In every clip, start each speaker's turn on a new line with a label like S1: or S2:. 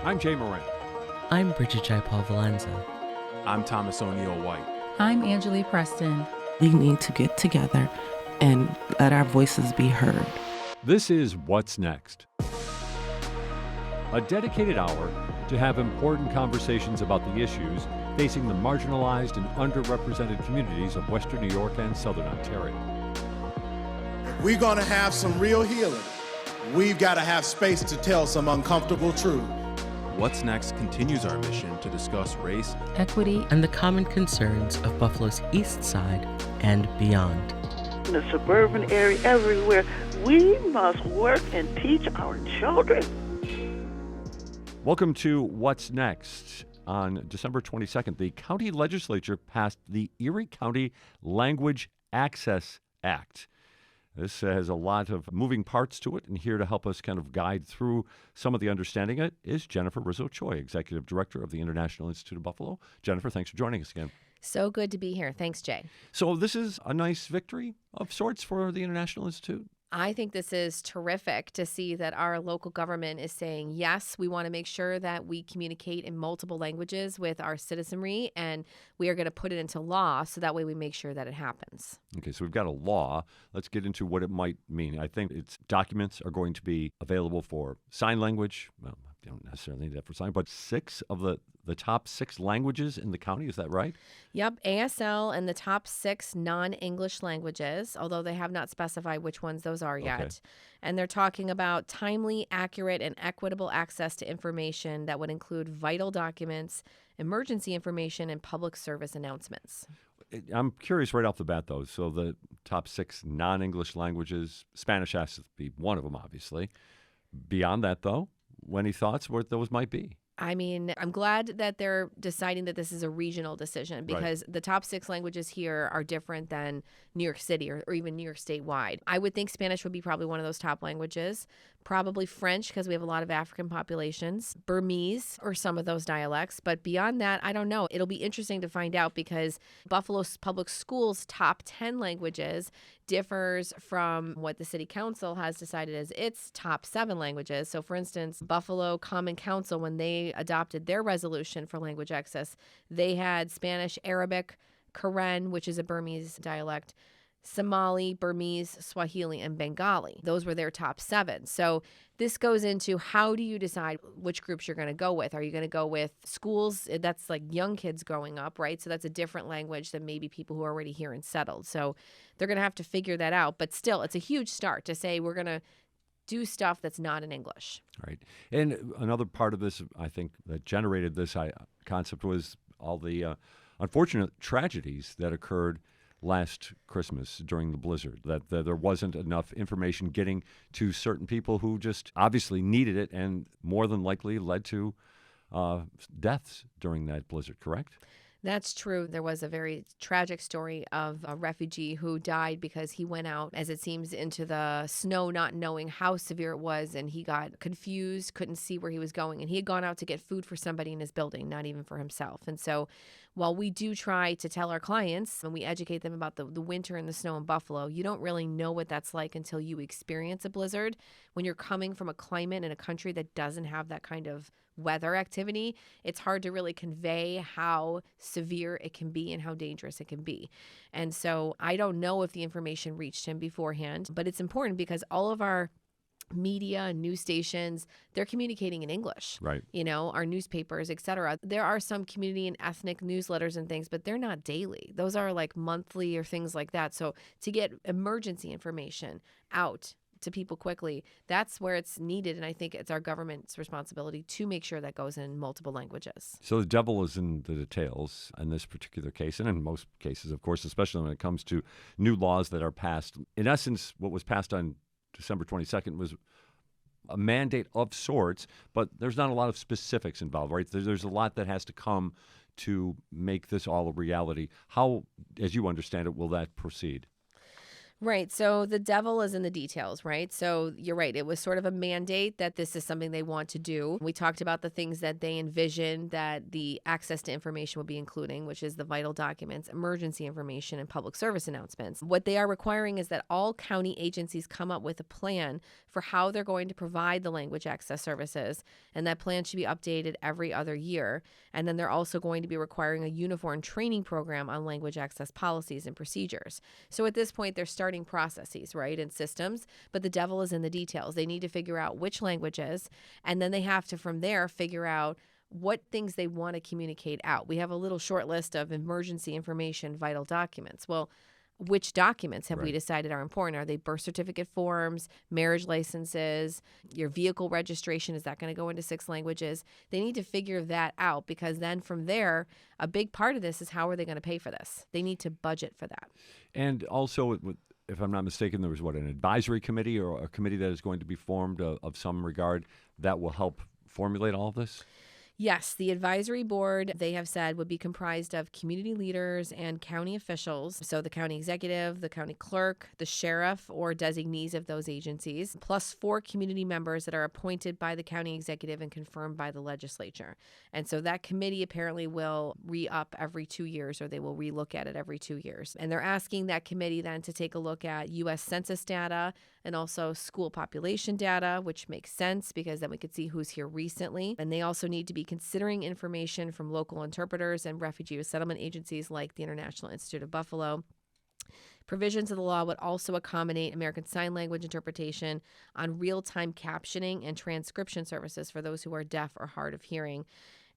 S1: I'm Jay Moran.
S2: I'm Rizzo-Choi Valenza.
S3: I'm Thomas O'Neill White.
S4: I'm Angela Preston.
S5: We need to get together and let our voices be heard.
S1: This is What's Next, a dedicated hour to have important conversations about the issues facing the marginalized and underrepresented communities of Western New York and Southern Ontario.
S6: We're going to have some real healing. We've got to have space to tell some uncomfortable truth.
S3: What's Next continues our mission to discuss race,
S4: Equity,
S2: And the common concerns of Buffalo's East Side and beyond.
S7: In the suburban area, everywhere, we must work and teach our children.
S1: Welcome to What's Next. On December 22nd, the county legislature passed the Erie County Language Access Act. This has a lot of moving parts to it, and here to help us kind of guide through some of the understanding of it is Jennifer Rizzo-Choi, Executive Director of the International Institute of Buffalo. Jennifer, thanks for joining us again.
S8: So good to be here. Thanks, Jay.
S1: So this is a nice victory of sorts for the International Institute?
S8: I think this is terrific to see that our local government is saying, yes, we want to make sure that we communicate in multiple languages with our citizenry, and we are going to put it into law so that way we make sure that it happens.
S1: Okay, so we've got a law. Let's get into what it might mean. I think its documents are going to be available for sign language. Well, you don't necessarily need that for sign, but 6 of the top 6 languages in the county. Is that right?
S8: Yep, ASL and the top 6 non-English languages, although they have not specified which ones those are yet.
S1: Okay.
S8: And they're talking about timely, accurate, and equitable access to information that would include vital documents, emergency information, and public service announcements.
S1: I'm curious right off the bat, though. So the top 6 non-English languages, Spanish has to be one of them, obviously. Beyond that, though, any thoughts what those might be?
S8: I mean, I'm glad that they're deciding that this is a regional decision because the top 6 languages here are different than New York City or even New York statewide. I would think Spanish would be probably one of those top languages, probably French because we have a lot of African populations, Burmese or some of those dialects. But beyond that, I don't know. It'll be interesting to find out because Buffalo Public Schools' top 10 languages differs from what the city council has decided as its top 7 languages. So for instance, Buffalo Common Council, when they adopted their resolution for language access, they had Spanish, Arabic, Karen, which is a Burmese dialect, Somali, Burmese, Swahili, and Bengali. Those were their top 7. So this goes into how do you decide which groups you're going to go with? Are you going to go with schools? That's like young kids growing up, right? So that's a different language than maybe people who are already here and settled. So they're going to have to figure that out. But still, it's a huge start to say we're going to do stuff that's not in English.
S1: Right. And another part of this, I think, that generated this concept was all the unfortunate tragedies that occurred last Christmas during the blizzard, that there wasn't enough information getting to certain people who just obviously needed it and more than likely led to deaths during that blizzard, correct?
S8: That's true. There was a very tragic story of a refugee who died because he went out, as it seems, into the snow, not knowing how severe it was, and he got confused, couldn't see where he was going, and he had gone out to get food for somebody in his building, not even for himself. And so while we do try to tell our clients and we educate them about the winter and the snow in Buffalo, you don't really know what that's like until you experience a blizzard. When you're coming from a climate in a country that doesn't have that kind of weather activity, it's hard to really convey how severe it can be and how dangerous it can be. And so I don't know if the information reached him beforehand, but it's important because all of our media and news stations, they're communicating in English,
S1: right?
S8: You know, our newspapers, etc. There are some community and ethnic newsletters and things, but they're not daily. Those are like monthly or things like that. So to get emergency information out to people quickly, that's where it's needed. And I think it's our government's responsibility to make sure that goes in multiple languages.
S1: So the devil is in the details in this particular case, and in most cases, of course, especially when it comes to new laws that are passed. In essence, what was passed on December 22nd was a mandate of sorts, but there's not a lot of specifics involved, right? There's a lot that has to come to make this all a reality. How, as you understand it, will that proceed?
S8: Right. So the devil is in the details, right? So you're right. It was sort of a mandate that this is something they want to do. We talked about the things that they envision that the access to information will be including, which is the vital documents, emergency information, and public service announcements. What they are requiring is that all county agencies come up with a plan for how they're going to provide the language access services. And that plan should be updated every other year. And then they're also going to be requiring a uniform training program on language access policies and procedures. So at this point, they're starting processes, right, and systems, but the devil is in the details. They need to figure out which languages, and then they have to, from there, figure out what things they want to communicate out. We have a little short list of emergency information, vital documents. Well, which documents have we decided are important? Are they birth certificate forms, marriage licenses, your vehicle registration? Is that going to go into 6 languages? They need to figure that out, because then from there, a big part of this is how are they going to pay for this? They need to budget for that.
S1: And also, if I'm not mistaken, there was an advisory committee or a committee that is going to be formed of some regard that will help formulate all of this?
S8: Yes, the advisory board, they have said, would be comprised of community leaders and county officials. So the county executive, the county clerk, the sheriff, or designees of those agencies, plus 4 community members that are appointed by the county executive and confirmed by the legislature. And so that committee apparently will re-up every 2 years, or they will re-look at it every 2 years. And they're asking that committee then to take a look at U.S. Census data and also school population data, which makes sense because then we could see who's here recently. And they also need to be considering information from local interpreters and refugee resettlement agencies like the International Institute of Buffalo. Provisions of the law would also accommodate American Sign Language interpretation on real-time captioning and transcription services for those who are deaf or hard of hearing.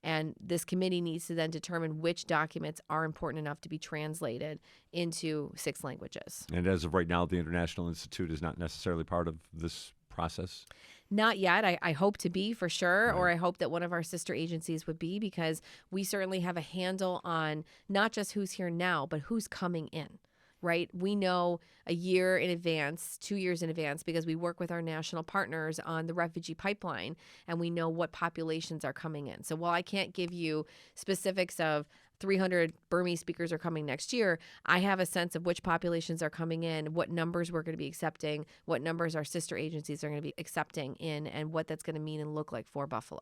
S8: And this committee needs to then determine which documents are important enough to be translated into 6 languages.
S1: And as of right now, the International Institute is not necessarily part of this process?
S8: Not yet. I hope to be, for sure, or I hope that one of our sister agencies would be, because we certainly have a handle on not just who's here now, but who's coming in. Right? We know a year in advance, 2 years in advance, because we work with our national partners on the refugee pipeline, and we know what populations are coming in. So while I can't give you specifics of 300 Burmese speakers are coming next year, I have a sense of which populations are coming in, what numbers we're going to be accepting, what numbers our sister agencies are going to be accepting in, and what that's going to mean and look like for Buffalo.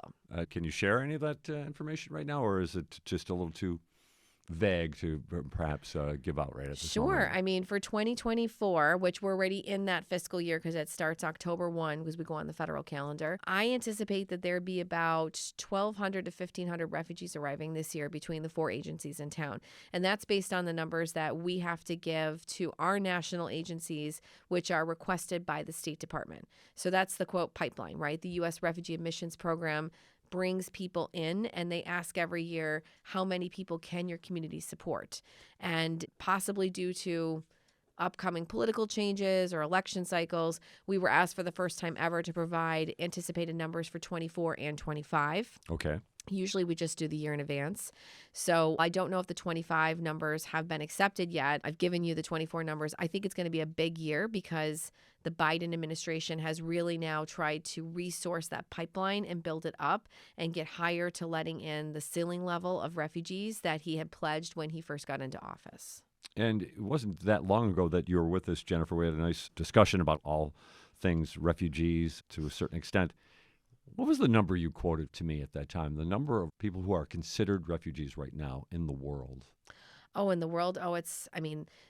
S1: Can you share any of that information right now, or is it just a little too vague to perhaps give out right at this moment?
S8: Sure. I mean, for 2024, which we're already in that fiscal year because it starts October 1 because we go on the federal calendar, I anticipate that there'd be about 1,200 to 1,500 refugees arriving this year between the 4 agencies in town. And that's based on the numbers that we have to give to our national agencies, which are requested by the State Department. So that's the quote pipeline, right? The U.S. Refugee Admissions Program brings people in, and they ask every year, how many people can your community support? And possibly due to upcoming political changes or election cycles, we were asked for the first time ever to provide anticipated numbers for 24 and 25.
S1: Okay.
S8: Usually we just do the year in advance. So I don't know if the 25 numbers have been accepted yet. I've given you the 24 numbers. I think it's going to be a big year because the Biden administration has really now tried to resource that pipeline and build it up and get higher to letting in the ceiling level of refugees that he had pledged when he first got into office.
S1: And it wasn't that long ago that you were with us, Jennifer. We had a nice discussion about all things refugees to a certain extent. What was the number you quoted to me at that time? The number of people who are considered refugees right now in the world?
S8: Oh, in the world?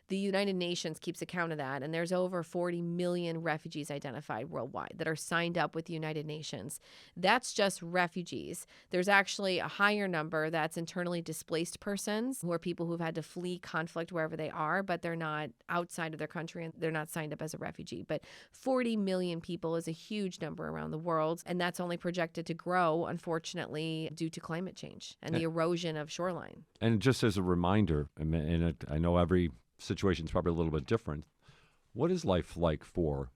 S8: The United Nations keeps account of that, and there's over 40 million refugees identified worldwide that are signed up with the United Nations. That's just refugees. There's actually a higher number that's internally displaced persons, who are people who've had to flee conflict wherever they are, but they're not outside of their country and they're not signed up as a refugee. But 40 million people is a huge number around the world, and that's only projected to grow, unfortunately, due to climate change and the erosion of shoreline.
S1: And just as a reminder, I know every situation is probably a little bit different. What is life like for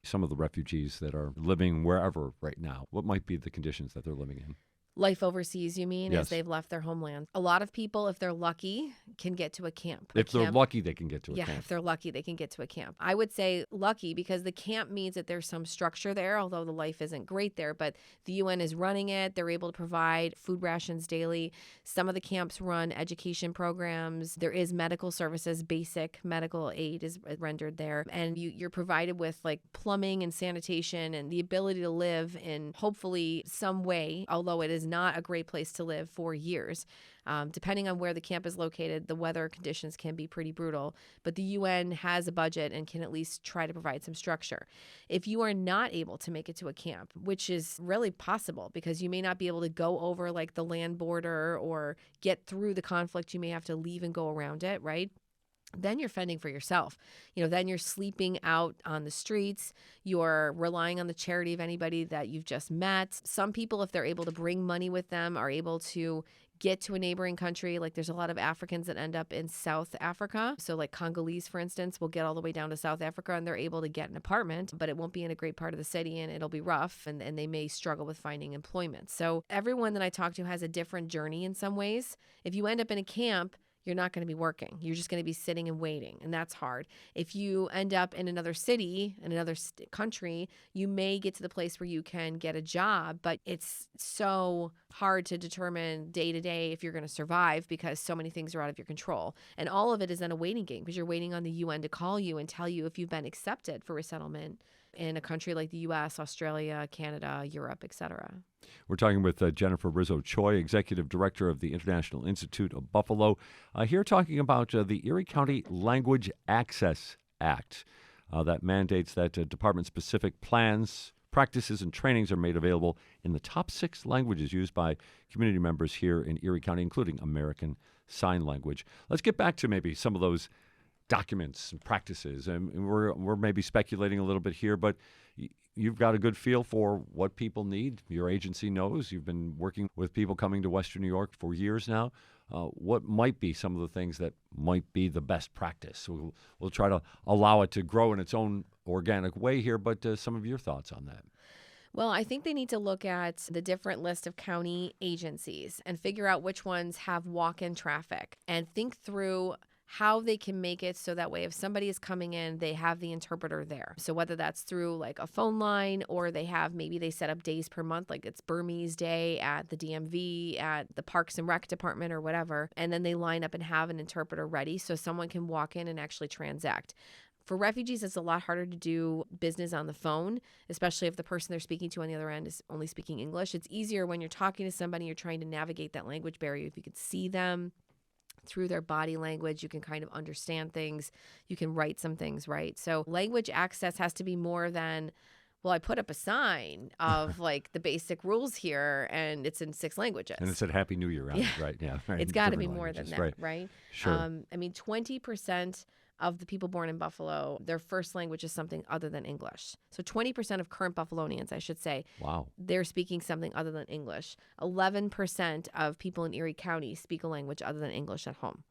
S1: some of the refugees that are living wherever right now? What might be the conditions that they're living in?
S8: Life overseas, you mean,
S1: Yes.
S8: as they've left their homeland. A lot of people, if they're lucky, can get to a camp.
S1: If they're lucky, they can get to a
S8: Yeah,
S1: camp.
S8: if they're lucky, they can get to a camp. I would say lucky because the camp means that there's some structure there, although the life isn't great there. But the UN is running it. They're able to provide food rations daily. Some of the camps run education programs. There is medical services, basic medical aid is rendered there. And you're provided with like plumbing and sanitation and the ability to live in hopefully some way, although it is not a great place to live for years. Depending on where the camp is located, the weather conditions can be pretty brutal, but the UN has a budget and can at least try to provide some structure. If you are not able to make it to a camp, which is really possible because you may not be able to go over like the land border or get through the conflict, you may have to leave and go around it, right? Then you're fending for yourself. Then you're sleeping out on the streets. You're relying on the charity of anybody that you've just met. Some people, if they're able to bring money with them, are able to get to a neighboring country. Like there's a lot of Africans that end up in South Africa. So like Congolese, for instance, will get all the way down to South Africa and they're able to get an apartment, but it won't be in a great part of the city and it'll be rough and they may struggle with finding employment. So everyone that I talk to has a different journey in some ways. If you end up in a camp, you're not going to be working. You're just going to be sitting and waiting, and that's hard. If you end up in another city, in another country, you may get to the place where you can get a job, but it's so hard to determine day to day if you're going to survive because so many things are out of your control. And all of it is in a waiting game because you're waiting on the UN to call you and tell you if you've been accepted for resettlement in a country like the U.S., Australia, Canada, Europe, etc.
S1: We're talking with Jennifer Rizzo-Choi, Executive Director of the International Institute of Buffalo, here talking about the Erie County Language Access Act that mandates that department-specific plans, practices, and trainings are made available in the top 6 languages used by community members here in Erie County, including American Sign Language. Let's get back to maybe some of those documents and practices, and we're maybe speculating a little bit here, but you've got a good feel for what people need. Your agency knows. You've been working with people coming to Western New York for years now. What might be some of the things that might be the best practice? We'll try to allow it to grow in its own organic way here, but some of your thoughts on that.
S8: Well, I think they need to look at the different list of county agencies and figure out which ones have walk-in traffic and think through how they can make it so that way if somebody is coming in, they have the interpreter there. So whether that's through like a phone line or maybe they set up days per month, like it's Burmese Day at the DMV, at the Parks and Rec department or whatever, and then they line up and have an interpreter ready so someone can walk in and actually transact. For refugees, it's a lot harder to do business on the phone, especially if the person they're speaking to on the other end is only speaking English. It's easier when you're talking to somebody, you're trying to navigate that language barrier. If you could see them through their body language, you can kind of understand things. You can write some things, right? So language access has to be more than, well, I put up a sign of like the basic rules here and it's in 6 languages.
S1: And it said Happy New Year on it, right? Yeah, right.
S8: It's got to be
S1: Different
S8: more than
S1: languages,
S8: that, right?
S1: Sure.
S8: 20% of the people born in Buffalo, their first language is something other than English. So 20% of current Buffalonians, I should say,
S1: Wow,
S8: they're speaking something other than English. 11% of people in Erie County speak a language other than English at home.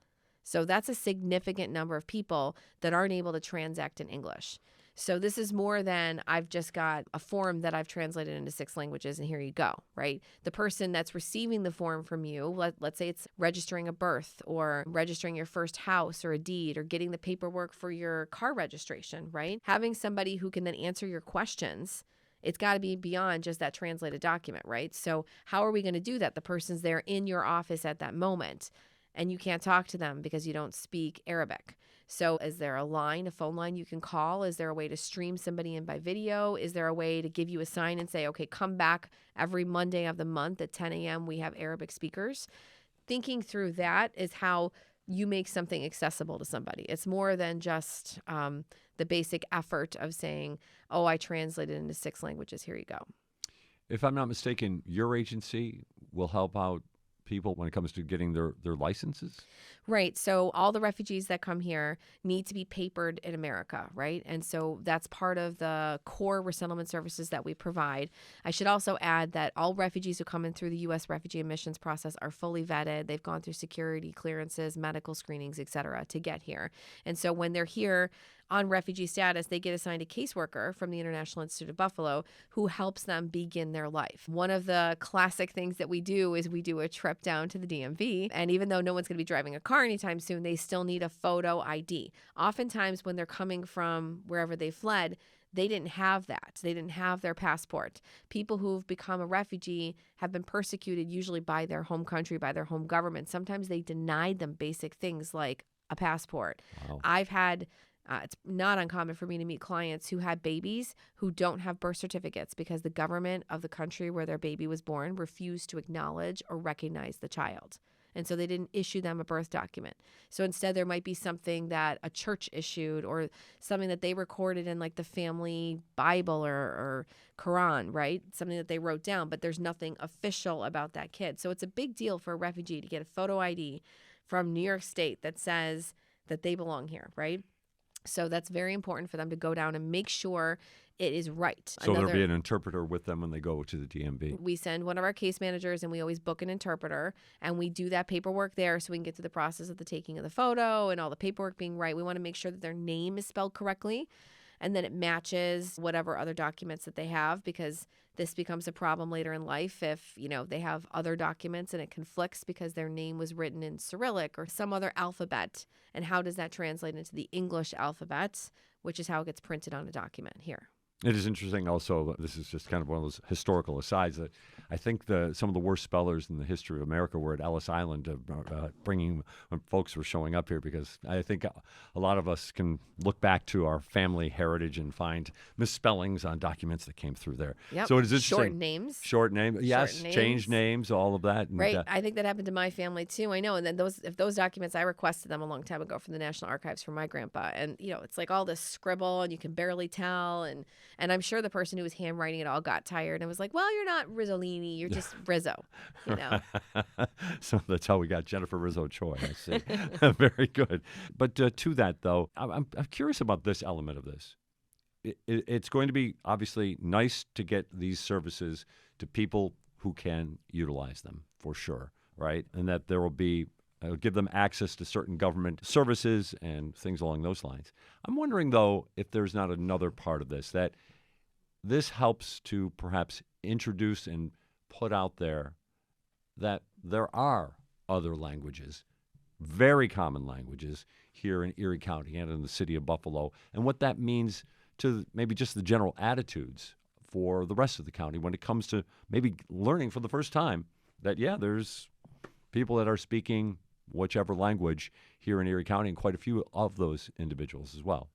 S8: So that's a significant number of people that aren't able to transact in English. So this is more than I've just got a form that I've translated into 6 languages and here you go, right? The person that's receiving the form from you, let's say it's registering a birth or registering your first house or a deed or getting the paperwork for your car registration, right? Having somebody who can then answer your questions, it's got to be beyond just that translated document, right? So how are we going to do that? The person's there in your office at that moment and you can't talk to them because you don't speak Arabic. So is there a phone line you can call? Is there a way to stream somebody in by video? Is there a way to give you a sign and say, okay, come back every Monday of the month at 10 a.m. We have Arabic speakers. Thinking through that is how you make something accessible to somebody. It's more than just the basic effort of saying, oh, I translated into 6 languages. Here you go.
S1: If I'm not mistaken, your agency will help out people when it comes to getting their licenses?
S8: Right. So all the refugees that come here need to be papered in America, right? And so that's part of the core resettlement services that we provide. I should also add that all refugees who come in through the U.S. refugee admissions process are fully vetted. They've gone through security clearances, medical screenings, et cetera, to get here. And so when they're here, on refugee status, they get assigned a caseworker from the International Institute of Buffalo who helps them begin their life. One of the classic things that we do is we do a trip down to the DMV. And even though no one's going to be driving a car anytime soon, they still need a photo ID. Oftentimes when they're coming from wherever they fled, they didn't have that. They didn't have their passport. People who've become a refugee have been persecuted usually by their home country, by their home government. Sometimes they denied them basic things like a passport.
S1: Wow.
S8: I've had, it's not uncommon for me to meet clients who had babies who don't have birth certificates because the government of the country where their baby was born refused to acknowledge or recognize the child. And so they didn't issue them a birth document. So instead, there might be something that a church issued or something that they recorded in like the family Bible or Quran, right? Something that they wrote down, but there's nothing official about that kid. So it's a big deal for a refugee to get a photo ID from New York State that says that they belong here, right? So that's very important for them to go down and make sure it is right.
S1: So there'll be an interpreter with them when they go to the DMV.
S8: We send one of our case managers and we always book an interpreter and we do that paperwork there so we can get to the process of the taking of the photo and all the paperwork being right. We want to make sure that their name is spelled correctly and then it matches whatever other documents that they have, because this becomes a problem later in life if, you know, they have other documents and it conflicts because their name was written in Cyrillic or some other alphabet. And how does that translate into the English alphabet, which is how it gets printed on a document here.
S1: It is interesting also, this is just kind of one of those historical asides, that I think some of the worst spellers in the history of America were at Ellis Island, bringing when folks were showing up here, because I think a lot of us can look back to our family heritage and find misspellings on documents that came through there.
S8: Yep.
S1: So it is interesting.
S8: Short names.
S1: Yes, change names, all of that. And,
S8: right. I think that happened to my family too. I know. And then if those documents, I requested them a long time ago from the National Archives for my grandpa. And, you know, it's like all this scribble and you can barely tell. And I'm sure the person who was handwriting it all got tired and was like, well, you're not Rizzolini, you're just Rizzo, you know.
S1: So that's how we got Jennifer Rizzo-Choi, I see. Very good. But to that, though, I'm curious about this element of this. It's going to be obviously nice to get these services to people who can utilize them, for sure, right? And that there will be give them access to certain government services and things along those lines. I'm wondering, though, if there's not another part of this, that this helps to perhaps introduce and put out there that there are other languages, very common languages here in Erie County and in the city of Buffalo, and what that means to maybe just the general attitudes for the rest of the county when it comes to maybe learning for the first time that, yeah, there's people that are speaking whichever language here in Erie County, and quite a few of those individuals as well.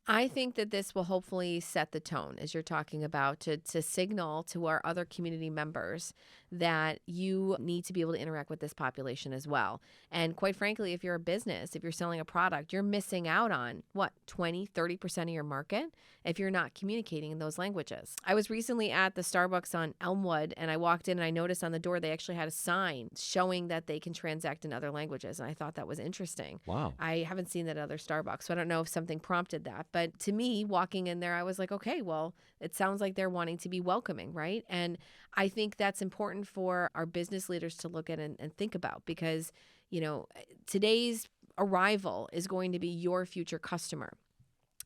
S8: I think that this will hopefully set the tone, as you're talking about, to signal to our other community members that you need to be able to interact with this population as well. And quite frankly, if you're a business, if you're selling a product, you're missing out on, 20-30% of your market if you're not communicating in those languages. I was recently at the Starbucks on Elmwood, and I walked in and I noticed on the door they actually had a sign showing that they can transact in other languages, and I thought that was interesting.
S1: Wow.
S8: I haven't seen that at other Starbucks, so I don't know if something prompted that. But to me, walking in there, I was like, okay, well, it sounds like they're wanting to be welcoming, right? And I think that's important for our business leaders to look at and think about, because, you know, today's arrival is going to be your future customer.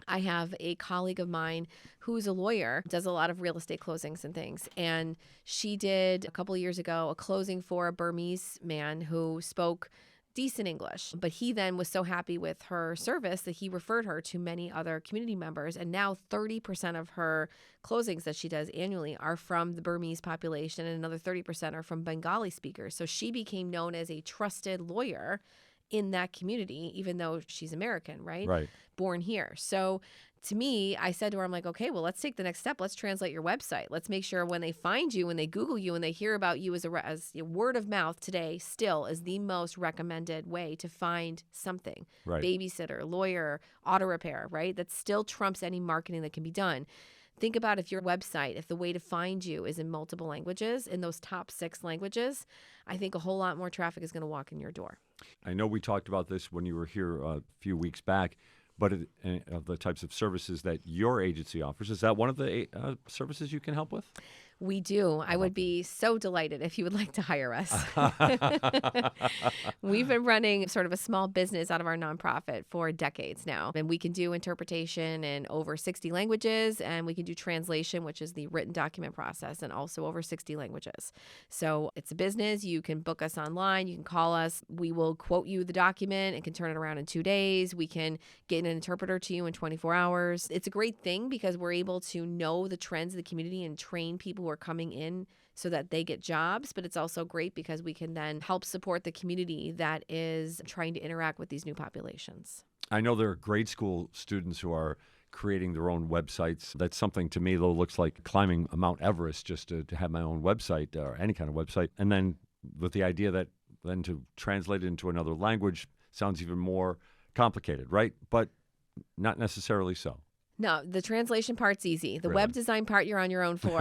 S8: I have a colleague of mine who's a lawyer, does a lot of real estate closings and things. And she did a couple of years ago a closing for a Burmese man who spoke decent English, but he then was so happy with her service that he referred her to many other community members. And now 30% of her closings that she does annually are from the Burmese population, and another 30% are from Bengali speakers. So she became known as a trusted lawyer in that community, even though she's American, right?
S1: Right. Born
S8: here. So to me, I said to her, I'm like, okay, well, let's take the next step. Let's translate your website. Let's make sure when they find you, when they Google you, and they hear about you as word of mouth today still is the most recommended way to find something.
S1: Right.
S8: Babysitter, lawyer, auto repair, right? That still trumps any marketing that can be done. Think about if your website, if the way to find you is in multiple languages, in those top 6 languages, I think a whole lot more traffic is going to walk in your door.
S1: I know we talked about this when you were here a few weeks back, but of the types of services that your agency offers, is that one of the services you can help with?
S8: We do. I would be so delighted if you would like to hire us. We've been running sort of a small business out of our nonprofit for decades now. And we can do interpretation in over 60 languages, and we can do translation, which is the written document process, and also over 60 languages. So it's a business. You can book us online. You can call us. We will quote you the document and can turn it around in 2 days. We can get an interpreter to you in 24 hours. It's a great thing because we're able to know the trends of the community and train people who are coming in so that they get jobs. But it's also great because we can then help support the community that is trying to interact with these new populations.
S1: I know there are grade school students who are creating their own websites. That's something to me, though, looks like climbing Mount Everest just to have my own website or any kind of website. And then with the idea that then to translate it into another language sounds even more complicated, right? But not necessarily so.
S8: No, the translation part's easy. The
S1: Really?
S8: web design part you're on your own for.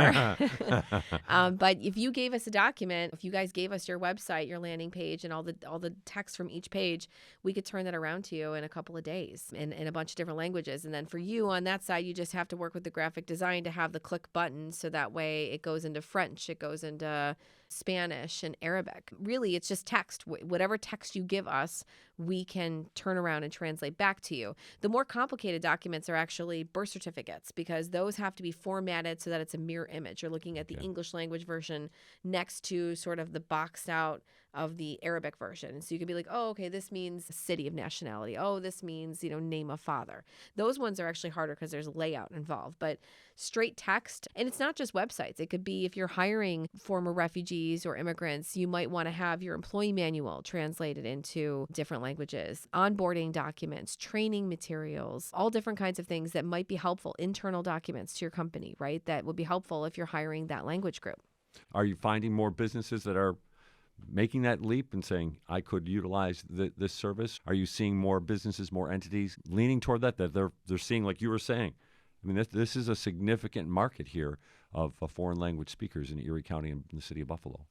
S8: But if you gave us a document, if you guys gave us your website, your landing page, and all the text from each page, we could turn that around to you in a couple of days in a bunch of different languages. And then for you on that side, you just have to work with the graphic design to have the click button so that way it goes into French, it goes into Spanish and Arabic. Really, it's just text. Whatever text you give us, we can turn around and translate back to you. The more complicated documents are actually birth certificates because those have to be formatted so that it's a mirror image. You're looking at the English language version next to sort of the boxed out of the Arabic version. And so you could be like, oh, okay, this means city of nationality. Oh, this means, name of father. Those ones are actually harder because there's layout involved. But straight text, and it's not just websites. It could be if you're hiring former refugees or immigrants, you might want to have your employee manual translated into different languages, onboarding documents, training materials, all different kinds of things that might be helpful, internal documents to your company, right? That would be helpful if you're hiring that language group.
S1: Are you finding more businesses that are making that leap and saying, I could utilize this service? Are you seeing more businesses, more entities leaning toward that they're seeing, like you were saying? I mean, this is a significant market here of foreign language speakers in Erie County and in the city of Buffalo.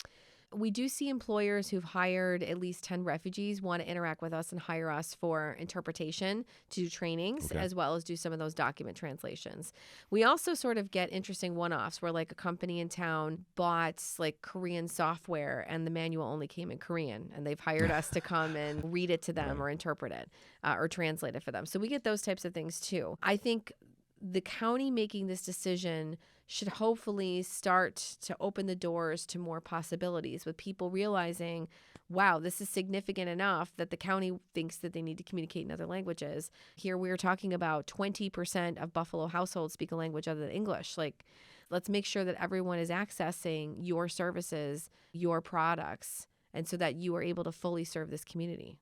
S8: We do see employers who've hired at least 10 refugees want to interact with us and hire us for interpretation to do trainings, as well as do some of those document translations. We also sort of get interesting one-offs where like a company in town bought like Korean software and the manual only came in Korean, and they've hired us to come and read it to them or interpret it or translate it for them. So we get those types of things too. I think the county making this decision should hopefully start to open the doors to more possibilities with people realizing, wow, this is significant enough that the county thinks that they need to communicate in other languages. Here we are talking about 20% of Buffalo households speak a language other than English. Like, let's make sure that everyone is accessing your services, your products, and so that you are able to fully serve this community.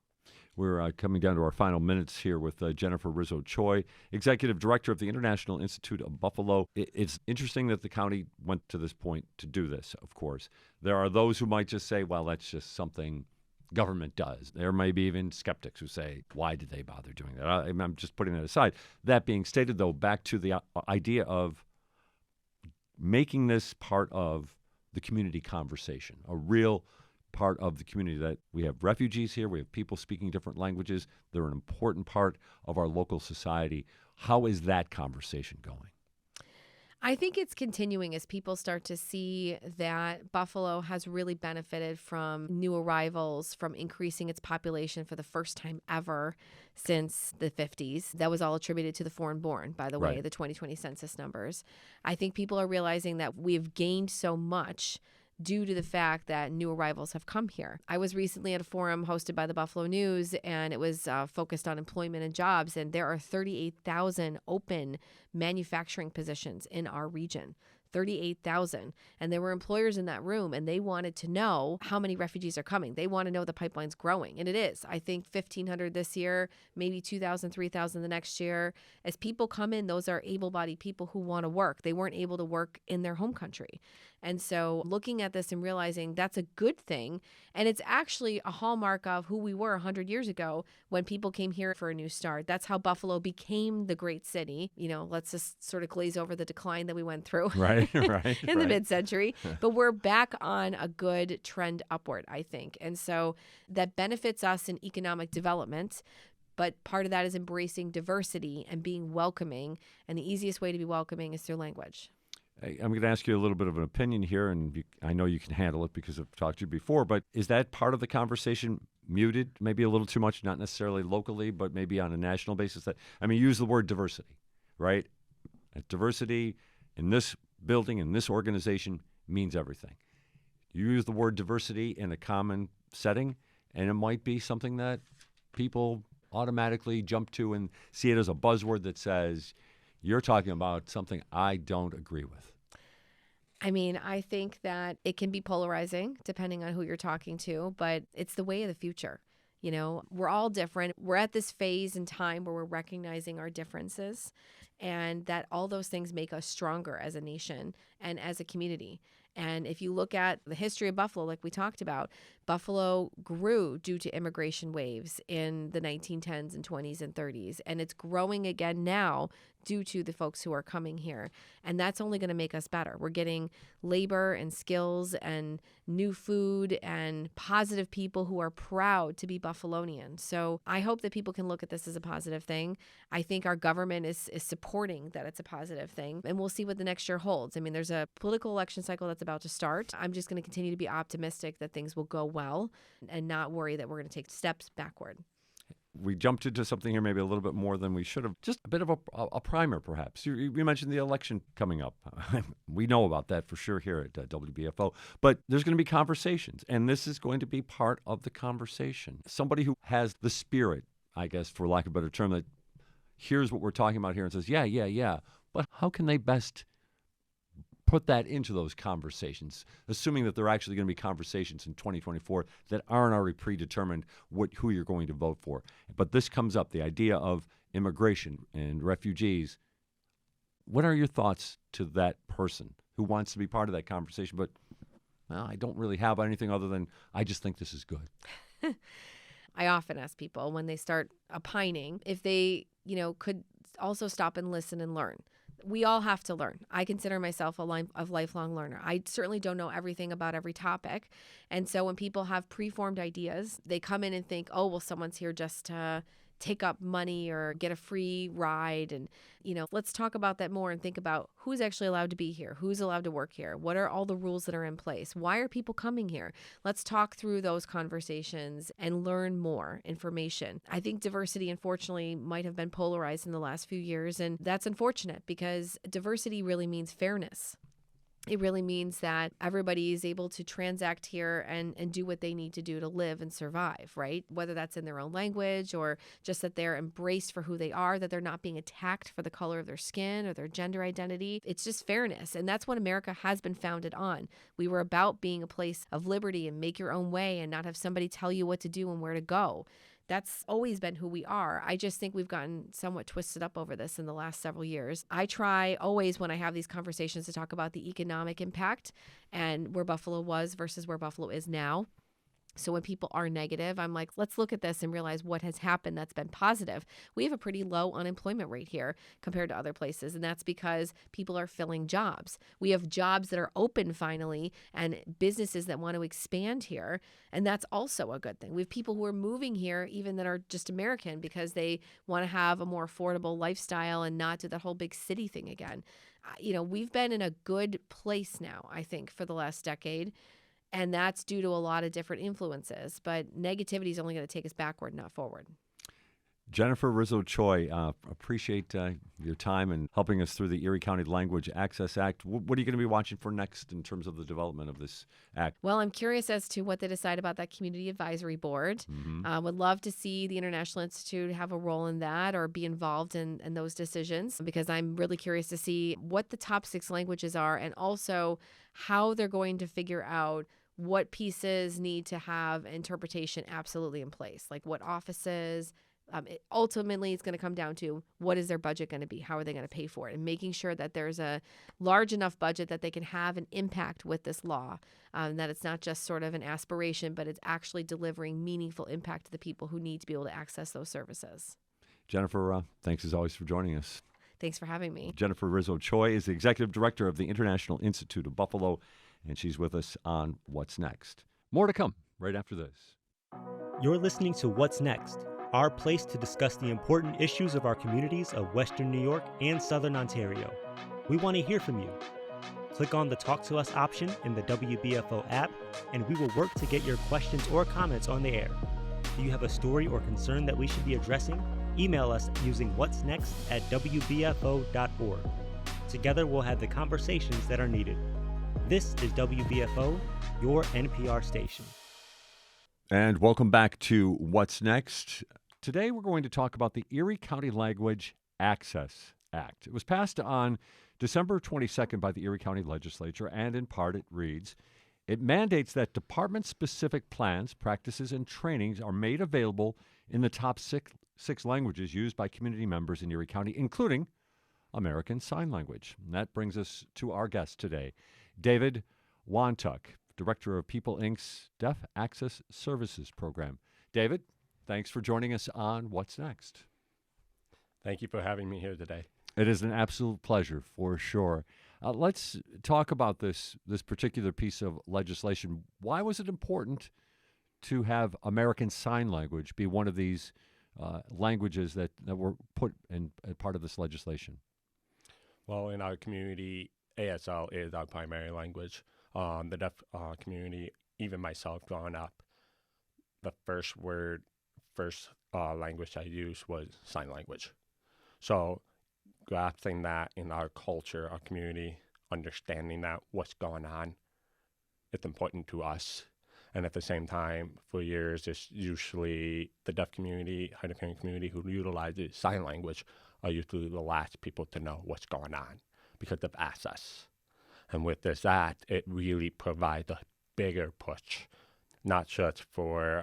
S1: We're coming down to our final minutes here with Jennifer Rizzo-Choi, Executive Director of the International Institute of Buffalo. It's interesting that the county went to this point to do this, of course. There are those who might just say, well, that's just something government does. There may be even skeptics who say, why did they bother doing that? I'm just putting that aside. That being stated, though, back to the idea of making this part of the community conversation, a real part of the community, that we have refugees here, we have people speaking different languages. They're an important part of our local society. How is that conversation going?
S8: I think it's continuing as people start to see that Buffalo has really benefited from new arrivals, from increasing its population for the first time ever since the 50s. That was all attributed to the foreign born, by the way, the 2020 census numbers. I think people are realizing that we've gained so much due to the fact that new arrivals have come here. I was recently at a forum hosted by the Buffalo News, and it was focused on employment and jobs, and there are 38,000 open manufacturing positions in our region. 38,000. And there were employers in that room, and they wanted to know how many refugees are coming. They want to know the pipeline's growing. And it is. I think 1,500 this year, maybe 2,000, 3,000 the next year. As people come in, those are able-bodied people who want to work. They weren't able to work in their home country. And so looking at this and realizing that's a good thing, and it's actually a hallmark of who we were 100 years ago when people came here for a new start. That's how Buffalo became the great city. Let's just sort of glaze over the decline that we went through.
S1: Right.
S8: in the mid-century, but we're back on a good trend upward, I think. And so that benefits us in economic development, but part of that is embracing diversity and being welcoming. And the easiest way to be welcoming is through language.
S1: I'm going to ask you a little bit of an opinion here, and I know you can handle it because I've talked to you before, but is that part of the conversation muted, maybe a little too much, not necessarily locally, but maybe on a national basis? Use the word diversity, right? Diversity in this building, in this organization, means everything. You use the word diversity in a common setting, and it might be something that people automatically jump to and see it as a buzzword that says, you're talking about something I don't agree with.
S8: I think that it can be polarizing depending on who you're talking to, but it's the way of the future. We're all different. We're at this phase in time where we're recognizing our differences, and that all those things make us stronger as a nation and as a community. And if you look at the history of Buffalo, like we talked about, Buffalo grew due to immigration waves in the 1910s and 20s and 30s. And it's growing again now due to the folks who are coming here. And that's only going to make us better. We're getting labor and skills and new food and positive people who are proud to be Buffalonian. So I hope that people can look at this as a positive thing. I think our government is supporting that it's a positive thing. And we'll see what the next year holds. There's a political election cycle that's about to start. I'm just going to continue to be optimistic that things will go well and not worry that we're going to take steps backward.
S1: We jumped into something here maybe a little bit more than we should have. Just a bit of a primer, perhaps. You mentioned the election coming up. We know about that for sure here at WBFO. But there's going to be conversations, and this is going to be part of the conversation. Somebody who has the spirit, I guess, for lack of a better term, that hears what we're talking about here and says, yeah. But how can they best put that into those conversations, assuming that there are actually going to be conversations in 2024 that aren't already predetermined who you're going to vote for? But this comes up, the idea of immigration and refugees. What are your thoughts to that person who wants to be part of that conversation, but I don't really have anything other than I just think this is good?
S8: I often ask people when they start opining if they, could also stop and listen and learn. We all have to learn. I consider myself a lifelong learner. I certainly don't know everything about every topic. And so when people have preformed ideas, they come in and think, oh, well, someone's here just to take up money or get a free ride. And, let's talk about that more and think about who's actually allowed to be here, who's allowed to work here, what are all the rules that are in place, why are people coming here? Let's talk through those conversations and learn more information. I think diversity, unfortunately, might have been polarized in the last few years, and that's unfortunate because diversity really means fairness. It really means that everybody is able to transact here and do what they need to do to live and survive, right? Whether that's in their own language or just that they're embraced for who they are, that they're not being attacked for the color of their skin or their gender identity. It's just fairness. And that's what America has been founded on. We were about being a place of liberty and make your own way and not have somebody tell you what to do and where to go. That's always been who we are. I just think we've gotten somewhat twisted up over this in the last several years. I try always when I have these conversations to talk about the economic impact and where Buffalo was versus where Buffalo is now. So when people are negative, I'm like, let's look at this and realize what has happened that's been positive. We have a pretty low unemployment rate here compared to other places, and that's because people are filling jobs. We have jobs that are open finally and businesses that want to expand here, and that's also a good thing. We have people who are moving here even that are just American because they want to have a more affordable lifestyle and not do that whole big city thing again. We've been in a good place now, I think, for the last decade. And that's due to a lot of different influences. But negativity is only going to take us backward, not forward.
S1: Jennifer Rizzo-Choi, appreciate your time and helping us through the Erie County Language Access Act. What are you going to be watching for next in terms of the development of this act?
S8: Well, I'm curious as to what they decide about that Community Advisory Board. Would love to see the International Institute have a role in that or be involved in those decisions, because I'm really curious to see what the top 6 languages are and also how they're going to figure out what pieces need to have interpretation absolutely in place, like what offices. Ultimately, it's going to come down to what is their budget going to be? How are they going to pay for it? And making sure that there's a large enough budget that they can have an impact with this law, that it's not just sort of an aspiration, but it's actually delivering meaningful impact to the people who need to be able to access those services.
S1: Jennifer, thanks as always for joining us.
S8: Thanks for having me.
S1: Jennifer Rizzo-Choi is the Executive Director of the International Institute of Buffalo, and she's with us on What's Next. More to come right after this.
S9: You're listening to What's Next, our place to discuss the important issues of our communities of Western New York and Southern Ontario. We want to hear from you. Click on the Talk to Us option in the WBFO app, and we will work to get your questions or comments on the air. Do you have a story or concern that we should be addressing? Email us using whatsnext@wbfo.org. Together, we'll have the conversations that are needed. This is WBFO, your NPR station.
S1: And welcome back to What's Next. Today we're going to talk about the Erie County Language Access Act. It was passed on December 22nd by the Erie County Legislature, and in part it reads, it mandates that department-specific plans, practices, and trainings are made available in the top six languages used by community members in Erie County, including American Sign Language. And that brings us to our guest today, David Wantuck, Director of People Inc.'s Deaf Access Services Program. David, thanks for joining us on What's Next.
S10: Thank you for having me here today.
S1: It is an absolute pleasure, for sure. Let's talk about this particular piece of legislation. Why was it important to have American Sign Language be one of these languages that were put in part of this legislation?
S10: Well, in our community, ASL is our primary language. The deaf community, even myself growing up, the first language I used was sign language. So grasping that in our culture, our community, understanding that what's going on, it's important to us. And at the same time, for years, it's usually the deaf community, hard of hearing community who utilizes sign language are usually the last people to know what's going on because of access. And with this act, it really provides a bigger push, not just for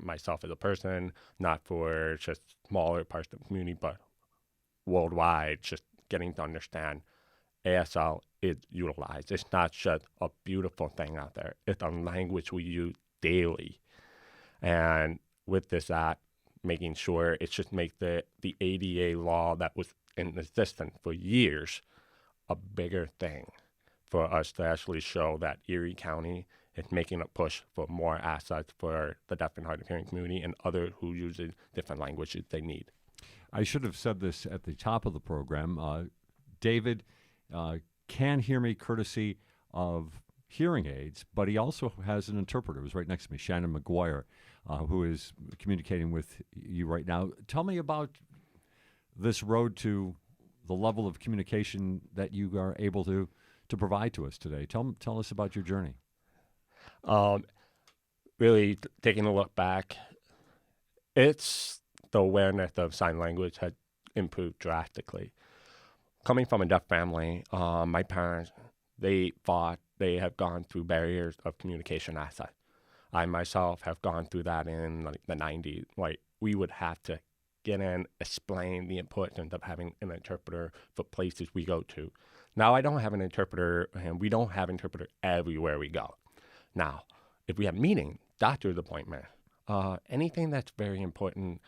S10: myself as a person, not for just smaller parts of the community, but worldwide, just getting to understand ASL is utilized. It's not just a beautiful thing out there. It's a language we use daily. And with this act, making sure it just makes the ADA law that was in existence for years a bigger thing for us to actually show that Erie County is making a push for more assets for the deaf and hard of hearing community and others who use different languages they need.
S1: I should have said this at the top of the program. David can hear me courtesy of hearing aids, but he also has an interpreter who's right next to me, Shannon McGuire, who is communicating with you right now. Tell me about this road to the level of communication that you are able to provide to us today. Tell us about your journey.
S10: Really taking a look back, it's the awareness of sign language has improved drastically. Coming from a deaf family, my parents, they thought they have gone through barriers of communication access. I myself have gone through that in the 90s. We would have to get in, explain the importance of having an interpreter for places we go to. Now I don't have an interpreter, and we don't have an interpreter everywhere we go. Now, if we have meeting, doctor's appointment, anything that's very important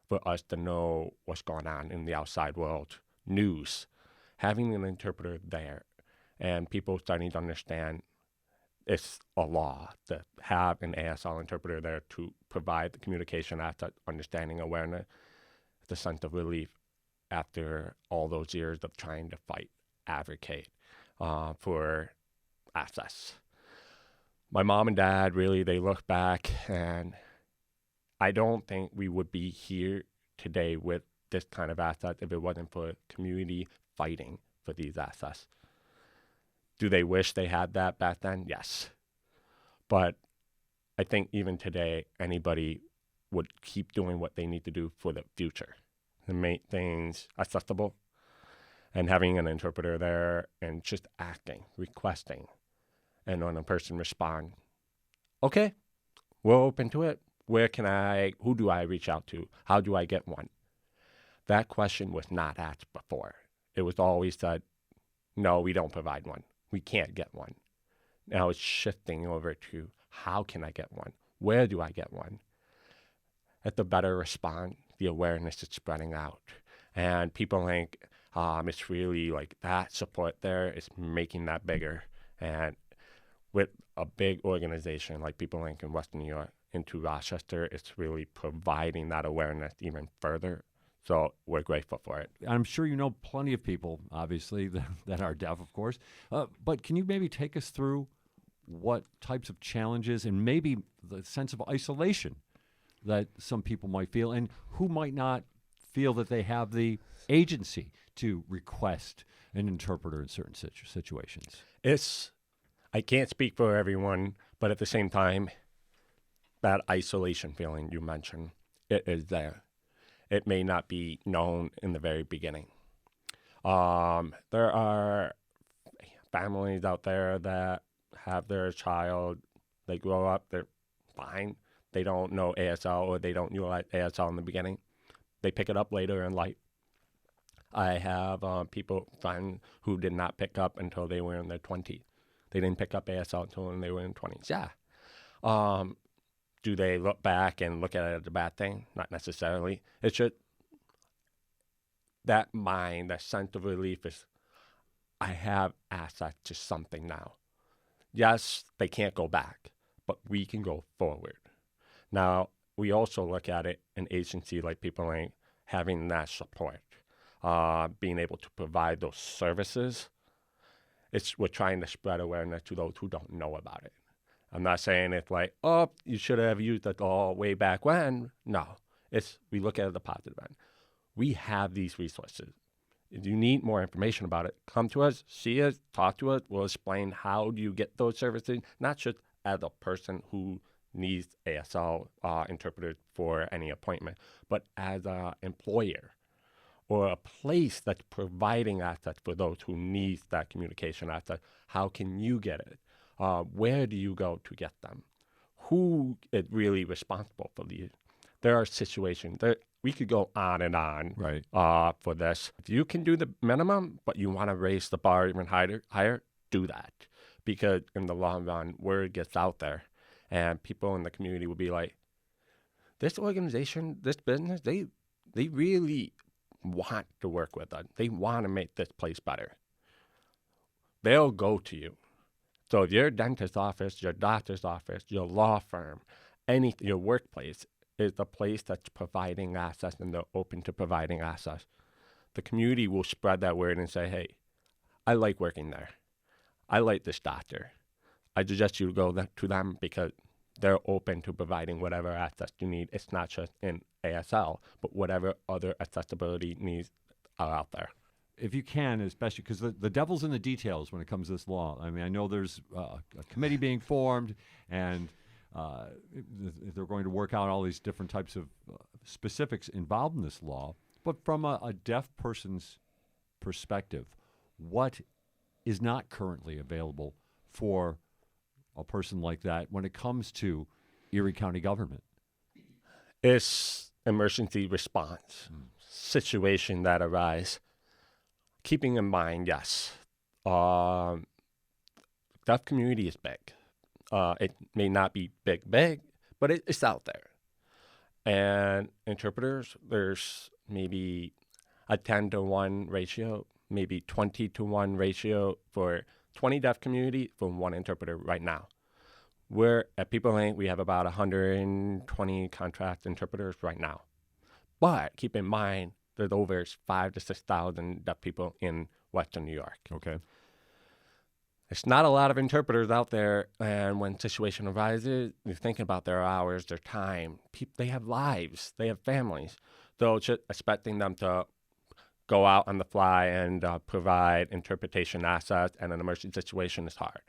S10: for us to know what's going on in the outside world, news, having an interpreter there, and people starting to understand it's a law to have an ASL interpreter there to provide the communication after understanding awareness, the sense of relief after all those years of trying to fight, advocate for access. My mom and dad, really, they look back, and I don't think we would be here today with this kind of access if it wasn't for community fighting for these access. Do they wish they had that back then? Yes. But I think even today, anybody would keep doing what they need to do for the future to make things accessible, and having an interpreter there and just acting, requesting, and when a person respond, okay, we're open to it. Who do I reach out to? How do I get one? That question was not asked before. It was always said, no, we don't provide one. We can't get one. Now it's shifting over to, how can I get one? Where do I get one? At the better response, the awareness is spreading out. And people think it's really like that support there is making that bigger. And with a big organization like People Inc. in Western New York into Rochester, it's really providing that awareness even further So we're grateful for it.
S1: I'm sure you know plenty of people, obviously, that are deaf, of course. But can you maybe take us through what types of challenges and maybe the sense of isolation that some people might feel, and who might not feel that they have the agency to request an interpreter in certain situations?
S10: I can't speak for everyone, but at the same time, that isolation feeling you mentioned, it is there. It may not be known in the very beginning. There are families out there that have their child, they grow up, they're fine. They don't know ASL or they don't utilize ASL in the beginning. They pick it up later in life. I have friends who did not pick up until they were in their 20s. They didn't pick up ASL until when they were in 20s. Yeah. Do they look back and look at it as a bad thing? Not necessarily. It's just that mind, that sense of relief is, I have access to something now. Yes, they can't go back, but we can go forward. Now, we also look at it, an agency like People Inc., having that support, being able to provide those services. We're trying to spread awareness to those who don't know about it. I'm not saying it's like, oh, you should have used it all way back when. No, we look at it the positive end. We have these resources. If you need more information about it, come to us, see us, talk to us. We'll explain how do you get those services, not just as a person who needs ASL interpreted for any appointment, but as an employer or a place that's providing access for those who need that communication access. How can you get it? Where do you go to get them? Who is really responsible for these? There are situations that we could go on and on
S1: Right.
S10: For this. If you can do the minimum, but you want to raise the bar even higher, do that. Because in the long run, word gets out there, and people in the community will be like, this organization, this business, they really want to work with us. They want to make this place better. They'll go to you. So if your dentist's office, your doctor's office, your law firm, your workplace is the place that's providing access and they're open to providing access, the community will spread that word and say, hey, I like working there. I like this doctor. I suggest you go to them because they're open to providing whatever access you need. It's not just in ASL, but whatever other accessibility needs are out there.
S1: If you can, especially because the devil's in the details when it comes to this law. I mean, I know there's a committee being formed, and they're going to work out all these different types of specifics involved in this law. But from a deaf person's perspective, what is not currently available for a person like that when it comes to Erie County government?
S10: It's emergency response, situation that arise. Keeping in mind, yes, deaf community is big. It may not be big, but it's out there. And interpreters, there's maybe a 10-to-1 ratio, maybe 20-to-1 ratio for 20 deaf community for one interpreter right now. We're at People Inc., we have about 120 contract interpreters right now. But keep in mind, there's over 5,000 to 6,000 deaf people in Western New York.
S1: Okay.
S10: It's not a lot of interpreters out there, and when situation arises, you're thinking about their hours, their time. They have lives, they have families. So just expecting them to go out on the fly and provide interpretation access in an emergency situation is hard.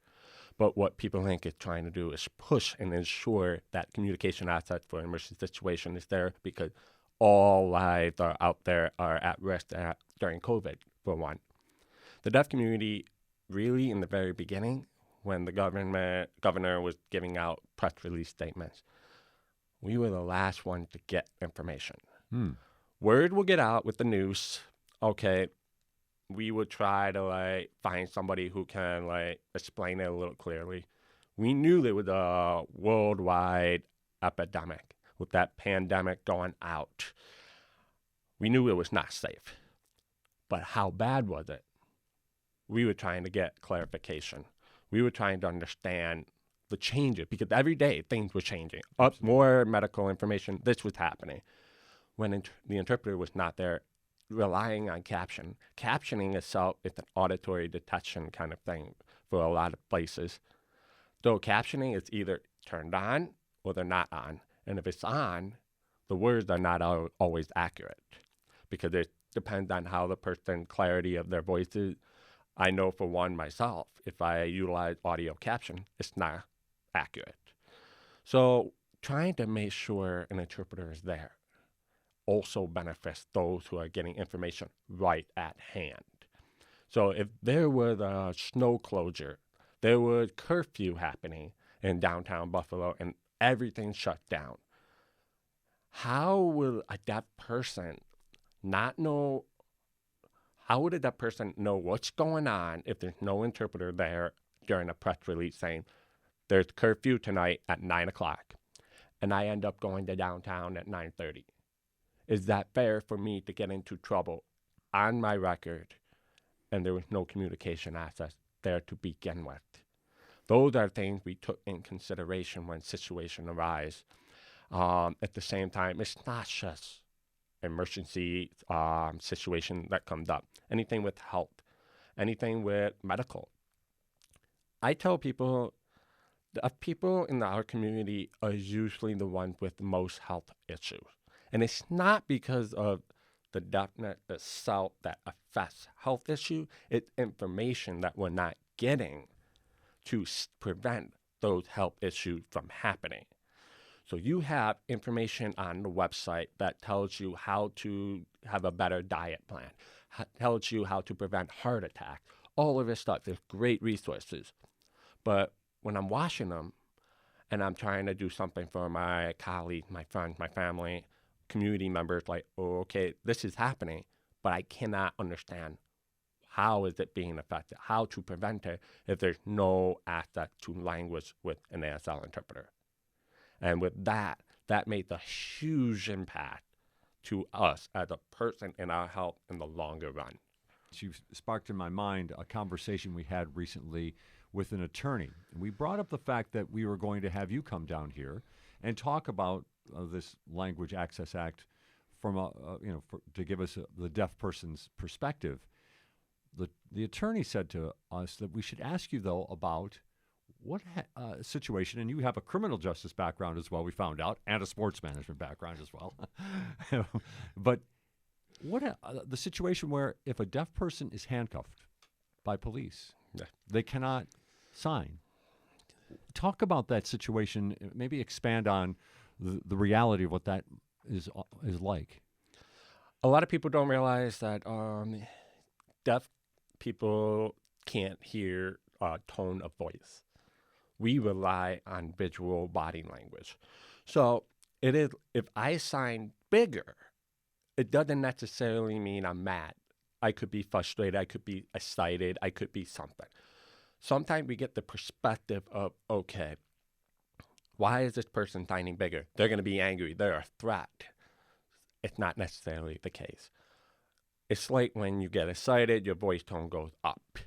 S10: But what People Inc. is trying to do is push and ensure that communication access for an emergency situation is there, because all lives are out there are at risk during COVID, for one. The deaf community, really in the very beginning, when the governor was giving out press release statements, we were the last one to get information. Word will get out with the news. Okay, we would try to find somebody who can explain it a little clearly. We knew there was a worldwide epidemic with that pandemic going out. We knew it was not safe. But how bad was it? We were trying to get clarification. We were trying to understand the changes, because every day things were changing. More medical information, this was happening. when the interpreter was not there, relying on captioning itself is an auditory detection kind of thing for a lot of places. So captioning is either turned on or they're not on. And if it's on, the words are not always accurate because it depends on how the person, clarity of their voice is. I know for one myself, if I utilize audio caption, it's not accurate. So trying to make sure an interpreter is there also benefits those who are getting information right at hand. So if there was a snow closure, there was curfew happening in downtown Buffalo and everything shut down, how will a deaf person not know? How would a deaf person know what's going on if there's no interpreter there during a press release saying there's curfew tonight at 9 o'clock and I end up going to downtown at 9:30? Is that fair for me to get into trouble on my record and there was no communication access there to begin with? Those are things we took in consideration when situation arise. At the same time, it's not just emergency situation that comes up. Anything with health, anything with medical. I tell people, the people in our community are usually the ones with the most health issues. And it's not because of the deafness itself that affects health issue. It's information that we're not getting to prevent those health issues from happening. So you have information on the website that tells you how to have a better diet plan, tells you how to prevent heart attack, all of this stuff. There's great resources. But when I'm watching them and I'm trying to do something for my colleagues, my friends, my family, community members, like, oh, okay, this is happening, but I cannot understand how is it being affected, how to prevent it if there's no access to language with an ASL interpreter. And with that made a huge impact to us as a person in our health in the longer run.
S1: You've sparked in my mind a conversation we had recently with an attorney. And we brought up the fact that we were going to have you come down here and talk about this Language Access Act from to give us the deaf person's perspective. The attorney said to us that we should ask you, though, about what situation, and you have a criminal justice background as well, we found out, and a sports management background as well. But what the situation where if a deaf person is handcuffed by police, they cannot sign. Talk about that situation, maybe expand on the reality of what that is like.
S10: A lot of people don't realize that deaf people can't hear tone of voice. We rely on visual body language. So it is, if I sign bigger, it doesn't necessarily mean I'm mad. I could be frustrated, I could be excited, I could be something. Sometimes we get the perspective of, okay, why is this person signing bigger? They're going to be angry, they're a threat. It's not necessarily the case. It's like when you get excited, your voice tone goes up.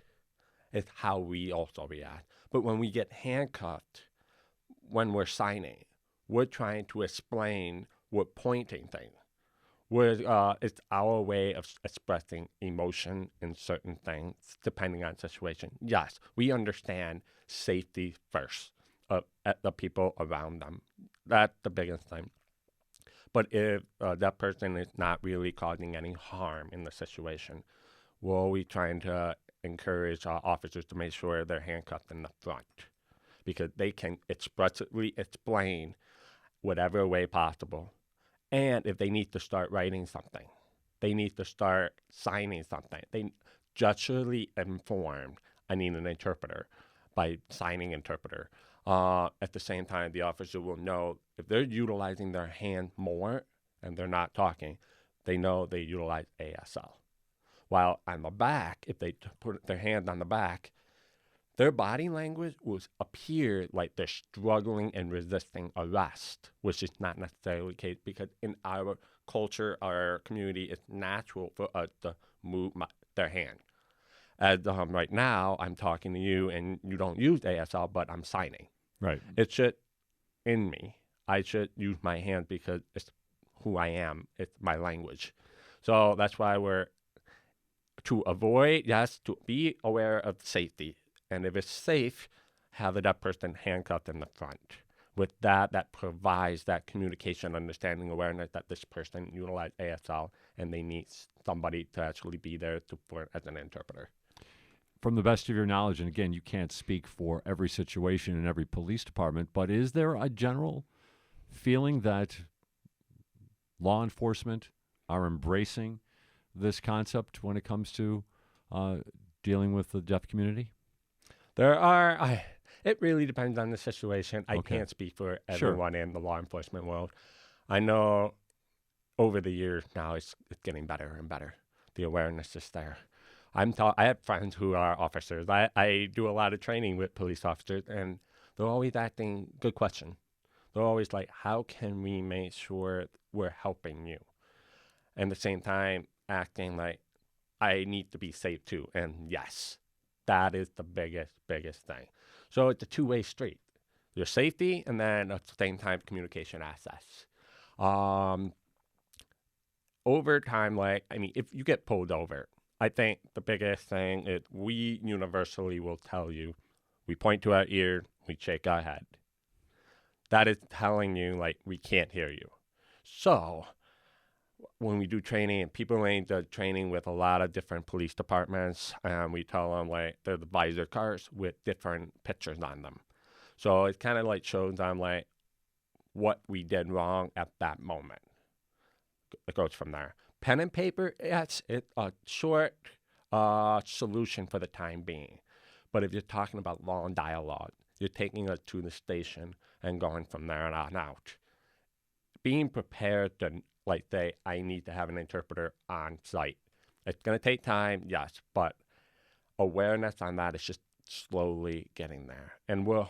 S10: It's how we also react. But when we get handcuffed, when we're signing, we're trying to explain, we're pointing things. It's our way of expressing emotion in certain things, depending on situation. Yes, we understand safety first at the people around them. That's the biggest thing. But if that person is not really causing any harm in the situation, we're always trying to encourage our officers to make sure they're handcuffed in the front because they can expressively explain whatever way possible. And if they need to start writing something, they need to start signing something, they justly informed, I need an interpreter by signing interpreter. At the same time, the officer will know if they're utilizing their hand more and they're not talking, they know they utilize ASL. While on the back, if they put their hand on the back, their body language will appear like they're struggling and resisting arrest, which is not necessarily the case because in our culture, our community, it's natural for us to move their hand. As right now, I'm talking to you and you don't use ASL, but I'm signing.
S1: Right.
S10: It should, in me, I should use my hand because it's who I am. It's my language. So that's why we're to avoid, yes, to be aware of safety. And if it's safe, have the deaf person handcuffed in the front. With that, that provides that communication, understanding, awareness that this person utilized ASL and they need somebody to actually be there for as an interpreter.
S1: From the best of your knowledge, and again, you can't speak for every situation in every police department, but is there a general feeling that law enforcement are embracing this concept when it comes to dealing with the deaf community?
S10: There are, it really depends on the situation. I
S1: Okay.
S10: can't speak for
S1: Sure.
S10: everyone in the law enforcement world. I know over the years now it's getting better and better. The awareness is there. I have friends who are officers. I do a lot of training with police officers, and they're always asking good question. They're always like, how can we make sure we're helping you? And at the same time, acting like, I need to be safe too. And yes, that is the biggest thing. So it's a two-way street. Your safety, and then at the same time, communication access. Over time, if you get pulled over, I think the biggest thing is we universally will tell you, we point to our ear, we shake our head. That is telling you, we can't hear you. So when we do training, and people ain't training with a lot of different police departments, and we tell them, they're the visor cars with different pictures on them. So it kind of shows them, what we did wrong at that moment. It goes from there. Pen and paper, yes, it's a short solution for the time being. But if you're talking about long dialogue, you're taking it to the station and going from there on out. Being prepared to, say, I need to have an interpreter on site. It's going to take time, yes, but awareness on that is just slowly getting there. And we're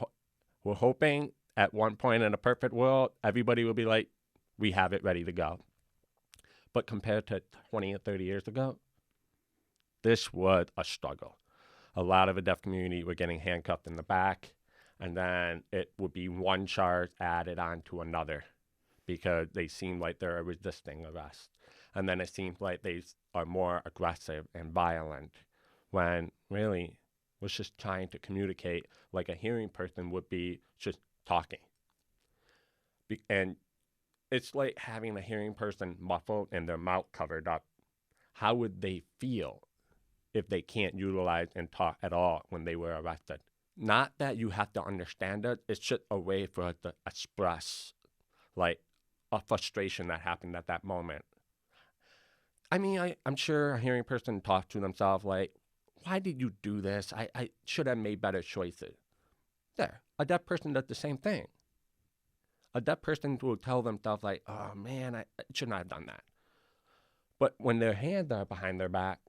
S10: hoping at one point in a perfect world, everybody will be like, we have it ready to go. But compared to 20 or 30 years ago, this was a struggle. A lot of the deaf community were getting handcuffed in the back, and then it would be one charge added on to another because they seem like they're resisting arrest. And then it seems like they are more aggressive and violent when really was just trying to communicate like a hearing person would be just talking. And it's like having a hearing person muffled and their mouth covered up. How would they feel if they can't utilize and talk at all when they were arrested? Not that you have to understand it. It's just a way for us to express a frustration that happened at that moment. I mean, I'm sure a hearing person talked to themselves why did you do this? I should have made better choices. There, a deaf person does the same thing. A deaf person will tell themselves oh man, I should not have done that. But when their hands are behind their back,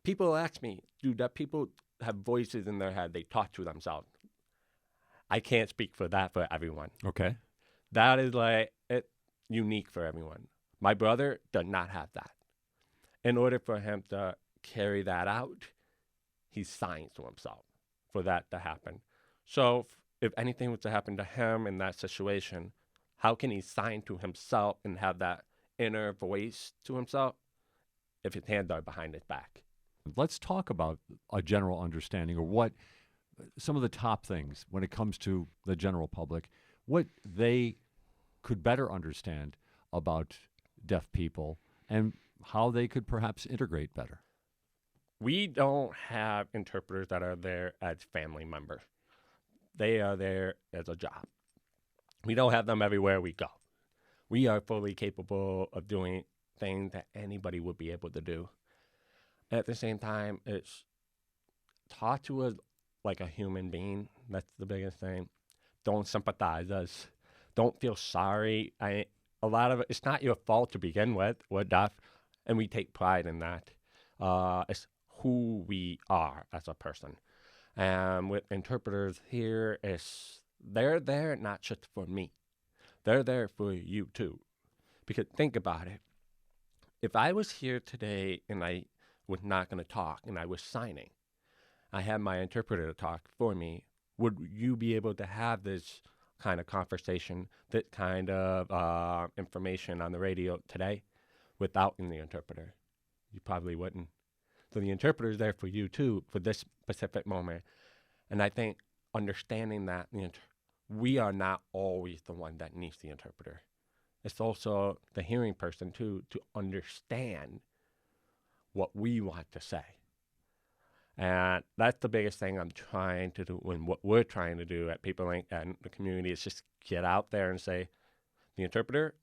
S10: people ask me, do deaf people have voices in their head? They talk to themselves. I can't speak for that for everyone.
S1: Okay.
S10: That is it's unique for everyone. My brother does not have that. In order for him to carry that out, he signs to himself for that to happen. So if anything was to happen to him in that situation, how can he sign to himself and have that inner voice to himself if his hands are behind his back?
S1: Let's talk about a general understanding or what some of the top things when it comes to the general public, what they could better understand about deaf people and how they could perhaps integrate better.
S10: We don't have interpreters that are there as family members. They are there as a job. We don't have them everywhere we go. We are fully capable of doing things that anybody would be able to do. At the same time, it's talk to us like a human being. That's the biggest thing. Don't sympathize us. Don't feel sorry. A lot of it's not your fault to begin with. We're deaf, and we take pride in that. It's who we are as a person. And with interpreters here, they're there not just for me. They're there for you too. Because think about it. If I was here today and I was not going to talk and I was signing, I had my interpreter to talk for me, would you be able to have this kind of conversation, this kind of information on the radio today without the interpreter. You probably wouldn't. So the interpreter is there for you too, for this specific moment. And I think understanding that we are not always the one that needs the interpreter. It's also the hearing person too, to understand what we want to say. And that's the biggest thing I'm trying to do, and what we're trying to do at People Inc. and the community is just get out there and say, the interpreter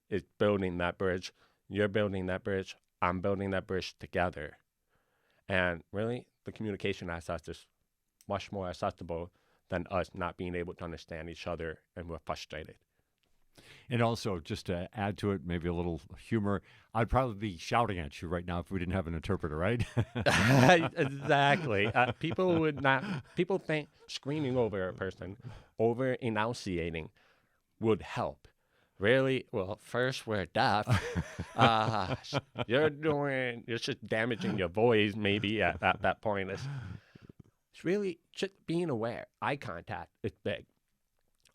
S10: is building that bridge. You're building that bridge. I'm building that bridge together. And really, the communication aspect is much more accessible than us not being able to understand each other, and we're frustrated.
S1: And also, just to add to it, maybe a little humor, I'd probably be shouting at you right now if we didn't have an interpreter, right?
S10: Exactly. People think screaming over a person, over enunciating would help. Really? Well, first, we're deaf. You're just damaging your voice maybe at that point. It's really just being aware. Eye contact is big.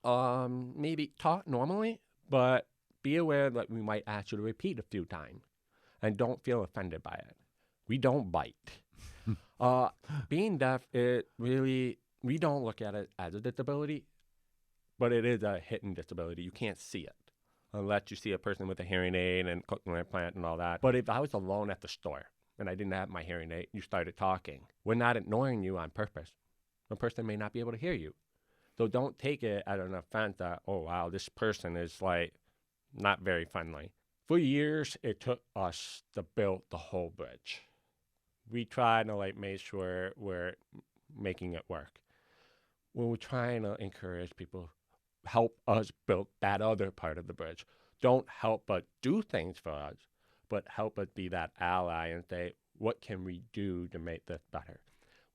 S10: Maybe talk normally, but be aware that we might ask you to repeat a few times, and don't feel offended by it. We don't bite. Being deaf, we don't look at it as a disability, but it is a hidden disability. You can't see it unless you see a person with a hearing aid and cochlear implant and all that. But if I was alone at the store and I didn't have my hearing aid, you started talking, we're not ignoring you on purpose. The person may not be able to hear you. So don't take it as an offense that, oh, wow, this person is like not very friendly. For years, it took us to build the whole bridge. We tried to make sure we're making it work. We're trying to encourage people, help us build that other part of the bridge. Don't help us do things for us, but help us be that ally and say, what can we do to make this better?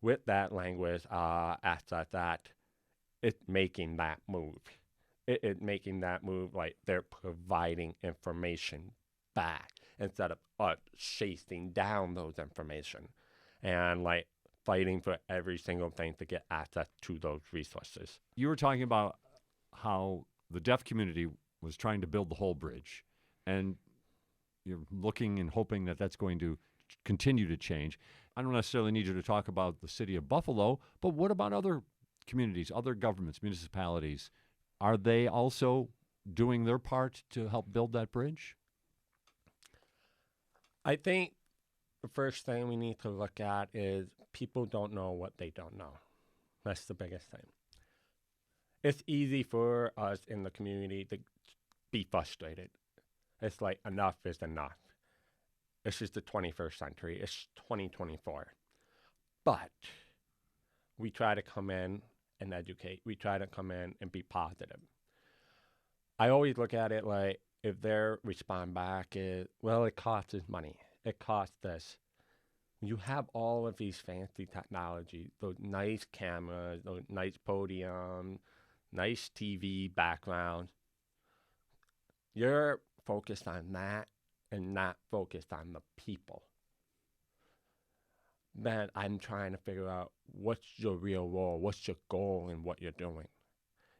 S10: With that language, that it's making that move. It's making that move like they're providing information back instead of us chasing down those information and like fighting for every single thing to get access to those resources.
S1: You were talking about how the deaf community was trying to build the whole bridge, and you're looking and hoping that that's going to continue to change. I don't necessarily need you to talk about the city of Buffalo, but what about other communities, other governments, municipalities? Are they also doing their part to help build that bridge?
S10: I think the first thing we need to look at is people don't know what they don't know. That's the biggest thing. It's easy for us in the community to be frustrated. It's like enough is enough. This is the 21st century. It's 2024. But we try to come in and educate. We try to come in and be positive. I always look at it like if their respond back is, well, it costs us money. It costs this. You have all of these fancy technology, those nice cameras, those nice podiums, nice TV backgrounds. You're focused on that and not focused on the people. Then I'm trying to figure out what's your real role, what's your goal in what you're doing.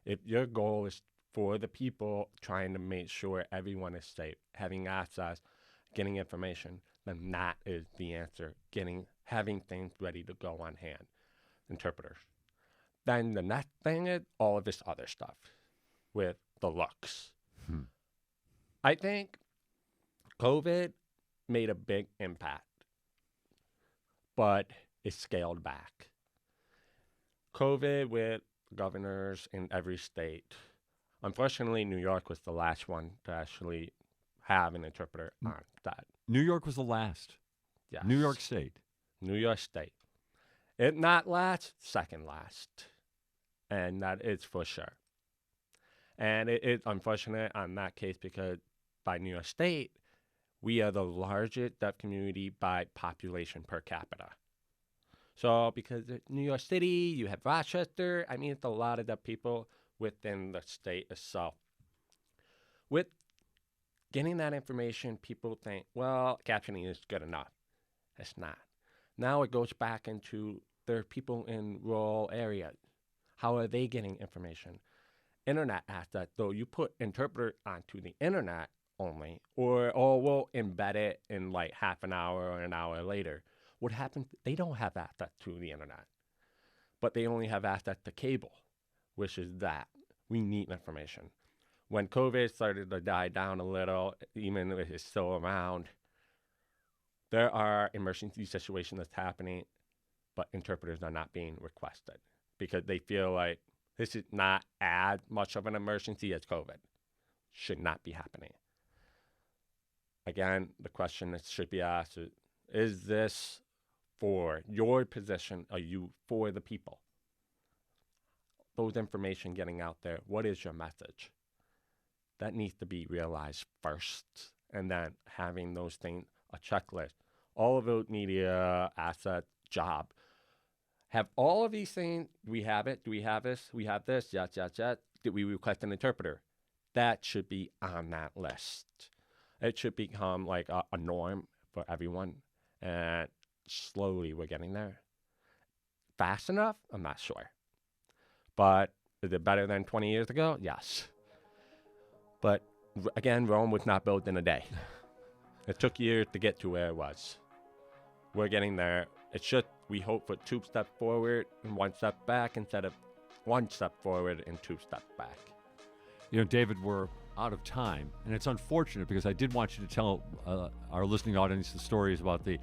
S10: If your goal is for the people, trying to make sure everyone is safe, having access, getting information, then that is the answer, having things ready to go on hand, interpreters. Then the next thing is all of this other stuff with the looks. I think COVID made a big impact, but it scaled back. COVID with governors in every state. Unfortunately, New York was the last one to actually have an interpreter on that.
S1: New York was the last.
S10: Yes.
S1: New York State.
S10: New York State. It not last, second last. And that is for sure. And it is unfortunate on that case because by New York State, we are the largest deaf community by population per capita. So because New York City, you have Rochester, I mean, it's a lot of deaf people within the state itself. With getting that information, people think, well, captioning is good enough. It's not. Now it goes back into there are people in rural areas. How are they getting information? internet asset, though you put interpreter onto the internet only, or we'll embed it in like half an hour or an hour later. What happens? They don't have access to the internet, but they only have access to cable, which is that. We need information. When COVID started to die down a little, even if it's still around, there are emergency situations that's happening, but interpreters are not being requested because they feel like this is not as much of an emergency as COVID. Should not be happening. Again, the question that should be asked is this for your position? Are you for the people? Those information getting out there, what is your message? That needs to be realized first, and then having those things, a checklist. All of those media assets, job. Have all of these things, do we have it? Do we have this? We have this, yes. Did we request an interpreter? That should be on that list. It should become like a norm for everyone, and slowly we're getting there. Fast enough? I'm not sure. But is it better than 20 years ago? Yes. But again, Rome was not built in a day. It took years to get to where it was. We're getting there. It should, we hope, for 2 steps forward and 1 step back instead of 1 step forward and 2 steps back.
S1: You know, David, we're out of time, and it's unfortunate because I did want you to tell our listening audience the stories about the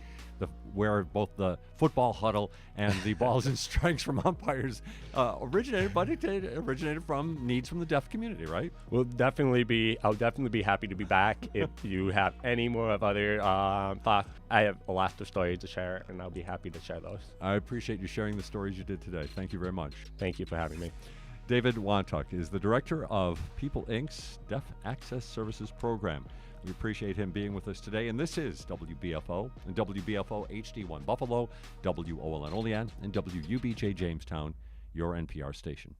S1: where both the football huddle and the balls and strikes from umpires originated, but it originated from needs from the deaf community, right?
S10: I'll definitely be happy to be back. If you have any more of other thoughts, I have a lot of stories to share, and I'll be happy to share those.
S1: I appreciate you sharing the stories you did today. Thank you very much.
S10: Thank you for having me.
S1: David Wantuck is the director of People Inc.'s Deaf Access Services Program. We appreciate him being with us today. And this is WBFO and WBFO HD1 Buffalo, WOLN Olean, and WUBJ Jamestown, your NPR station.